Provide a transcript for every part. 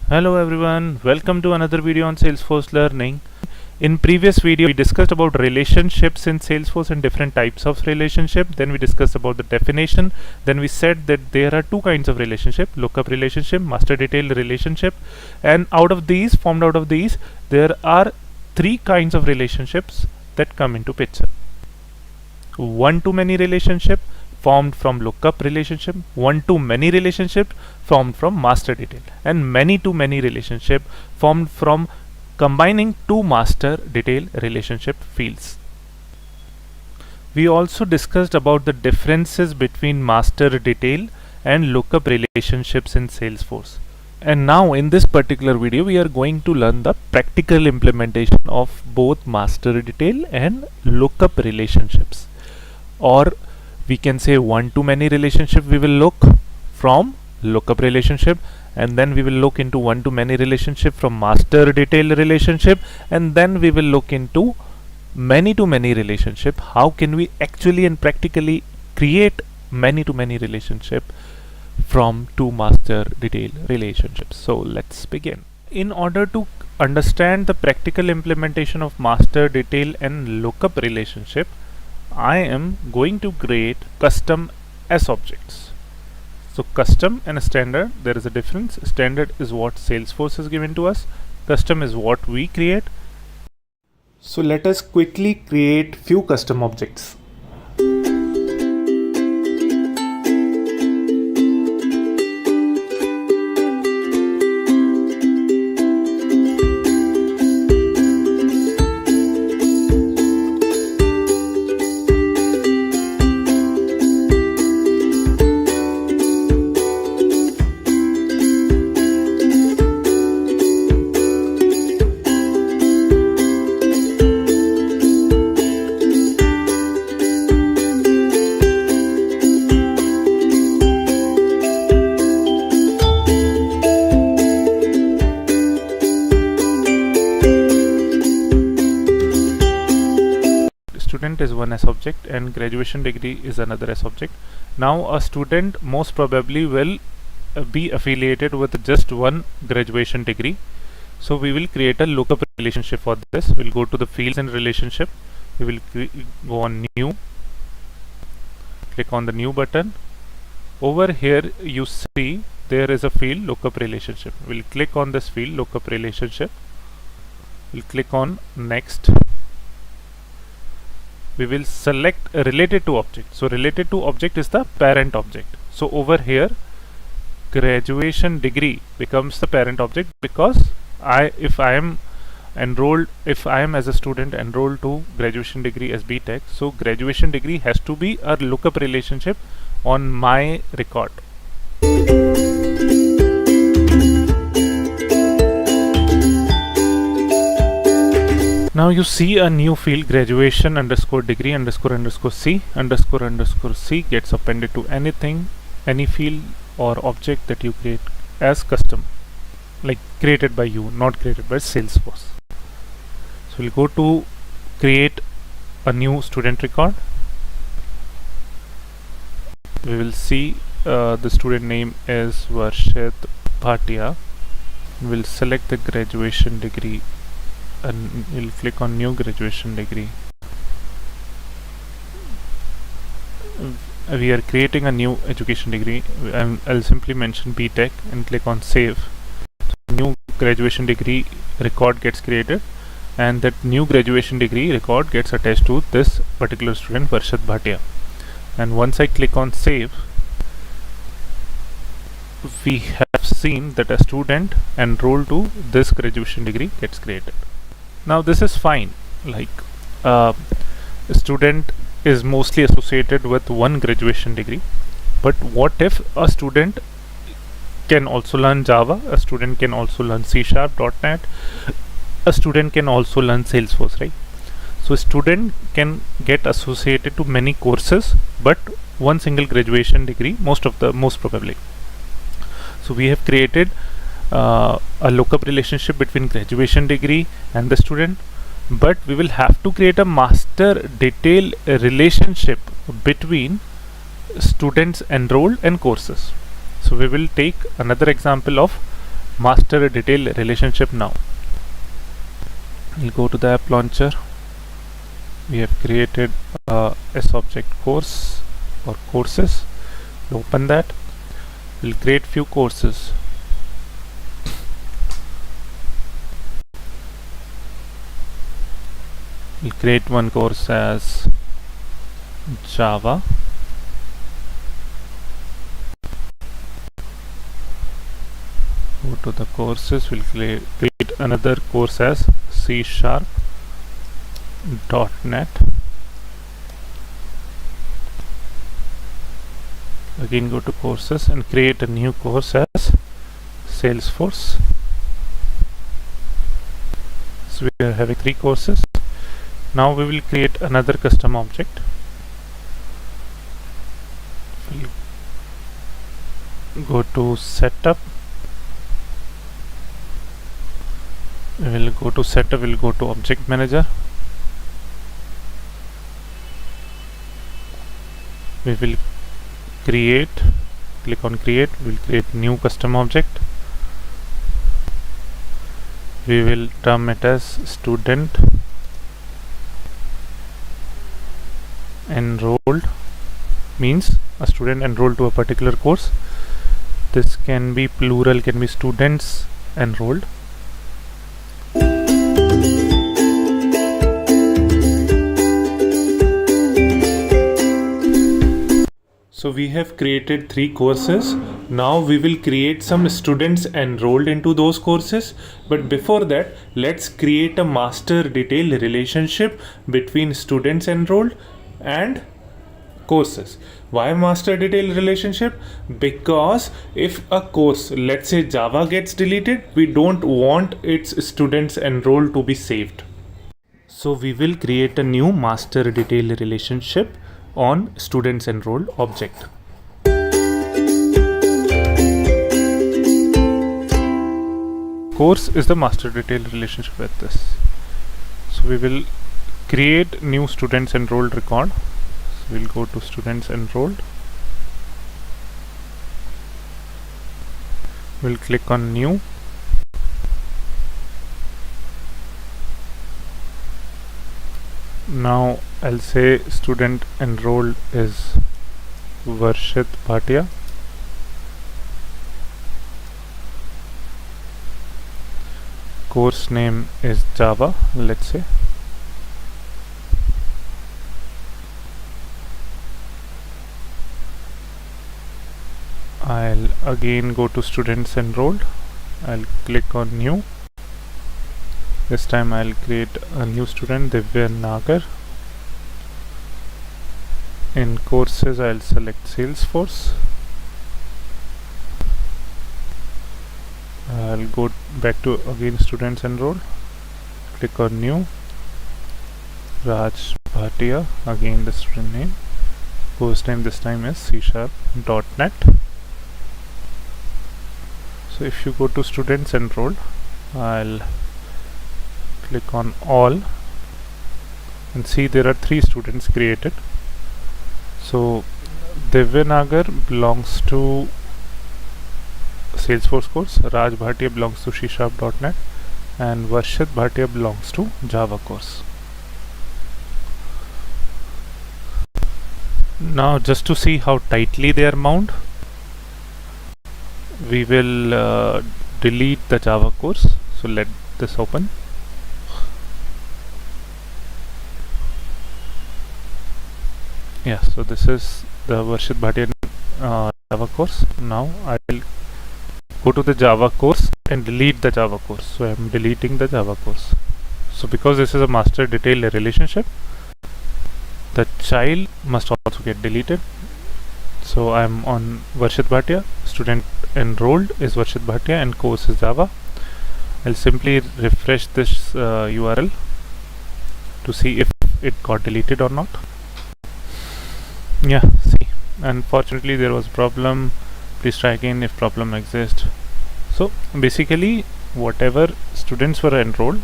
Hello everyone, welcome to another video on Salesforce Learning. In previous video we discussed about relationships in Salesforce and different types of relationship. Then we discussed about the definition. Then we said that there are two kinds of relationship: lookup relationship, master detail relationship. And formed out of these, there are three kinds of relationships that come into picture. One-to-many relationship formed from lookup relationship, one-to-many relationship formed from master detail, and many-to-many relationship formed from combining two master detail relationship fields. We also discussed about the differences between master detail and lookup relationships in Salesforce. And now in this particular video we are going to learn the practical implementation of both master detail and lookup relationships. Or we can say one-to-many relationship we will look from lookup relationship, and then we will look into one-to-many relationship from master detail relationship, and then we will look into many-to-many relationship. How can we actually and practically create many-to-many relationship from two master detail relationships? So let's begin. In order to understand the practical implementation of master detail and lookup relationship, I am going to create custom S objects. So custom and standard, there is a difference. Standard is what Salesforce has given to us. Custom is what we create. So let us quickly create few custom objects. Student is one S object and graduation degree is another S object. Now a student most probably will be affiliated with just one graduation degree. So we will create a lookup relationship for this. We'll go to the fields and relationship. We will go on new, click on the new button. Over here you see there is a field lookup relationship. We'll click on this field lookup relationship. We'll click on next. We will select related to object. So related to object is the parent object. So over here graduation degree becomes the parent object, because if I am as a student enrolled to graduation degree as BTech, so graduation degree has to be a lookup relationship on my record. Now you see a new field graduation underscore degree underscore C underscore C gets appended to any field or object that you create as custom, like created by you, not created by Salesforce. So we'll go to create a new student record. We will see the student name is Varshit Bhatia. We'll select the graduation degree and we'll click on new graduation degree. We are creating a new education degree. I'll simply mention BTech and click on save. So new graduation degree record gets created, and that new graduation degree record gets attached to this particular student Varshit Bhatia. And once I click on save, we have seen that a student enrolled to this graduation degree gets created. Now this is fine, like a student is mostly associated with one graduation degree, but what if a student can also learn Java, a student can also learn C#, .NET, a student can also learn Salesforce, right? So a student can get associated to many courses, but one single graduation degree most probably. So we have created a lookup relationship between graduation degree and the student, but we will have to create a master detail relationship between students enrolled and courses. So we will take another example of master detail relationship now. We'll go to the app launcher. We have created a S-object course or courses. We'll open that. We'll create few courses. We'll create one course as Java. Go to the courses. We'll create another course as C#, .NET. Again go to courses and create a new course as Salesforce. So we are having 3 courses. Now we will create another custom object. We'll go to setup. We will go to setup. We'll go to object manager. We will create, click on create. We will create new custom object. We will term it as student enrolled, means a student enrolled to a particular course. This can be plural, can be students enrolled. So we have created 3 courses. Now we will create some students enrolled into those courses. But before that, let's create a master detail relationship between students enrolled and courses. Why master detail relationship? Because if a course, let's say Java, gets deleted, we don't want its students enrolled to be saved. So we will create a new master detail relationship on students enrolled object. Course is the master detail relationship with this. So we will create new students enrolled record. So we'll go to students enrolled. We'll click on new. Now I'll say student enrolled is Varshit Bhatia. Course name is Java, let's say. I'll again go to students enrolled. I'll click on new. This time I'll create a new student, Divya Nagar. In courses I'll select Salesforce. I'll go back to again students enrolled. Click on new. Raj Bhatia, again the student name. Course name this time is C#.NET. So if you go to students enrolled, I'll click on all and see there are 3 students created. So Divya Nagar belongs to Salesforce course, Raj Bhatia belongs to C#.NET, and Varshit Bhatia belongs to Java course. Now just to see how tightly they are bound, we will delete the Java course. So let this open. Yeah, so this is the Varshit Bhatia Java course. Now I will go to the Java course and delete the Java course. So I am deleting the Java course. So because this is a master detail relationship, the child must also get deleted. So I am on Varshit Bhatia, student enrolled is Varshit Bhatia and course is Java. I'll simply refresh this URL to see if it got deleted or not. Yeah, see, unfortunately there was a problem. Please try again if problem exists. So basically whatever students were enrolled,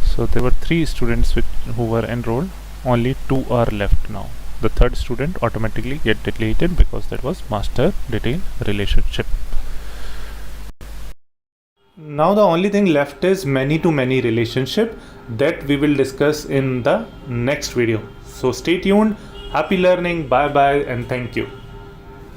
so there were 3 students who were enrolled, only 2 are left now. The 3rd student automatically get deleted because that was master detail relationship. Now the only thing left is many to many relationship that we will discuss in the next video. So stay tuned. Happy learning. Bye bye and thank you.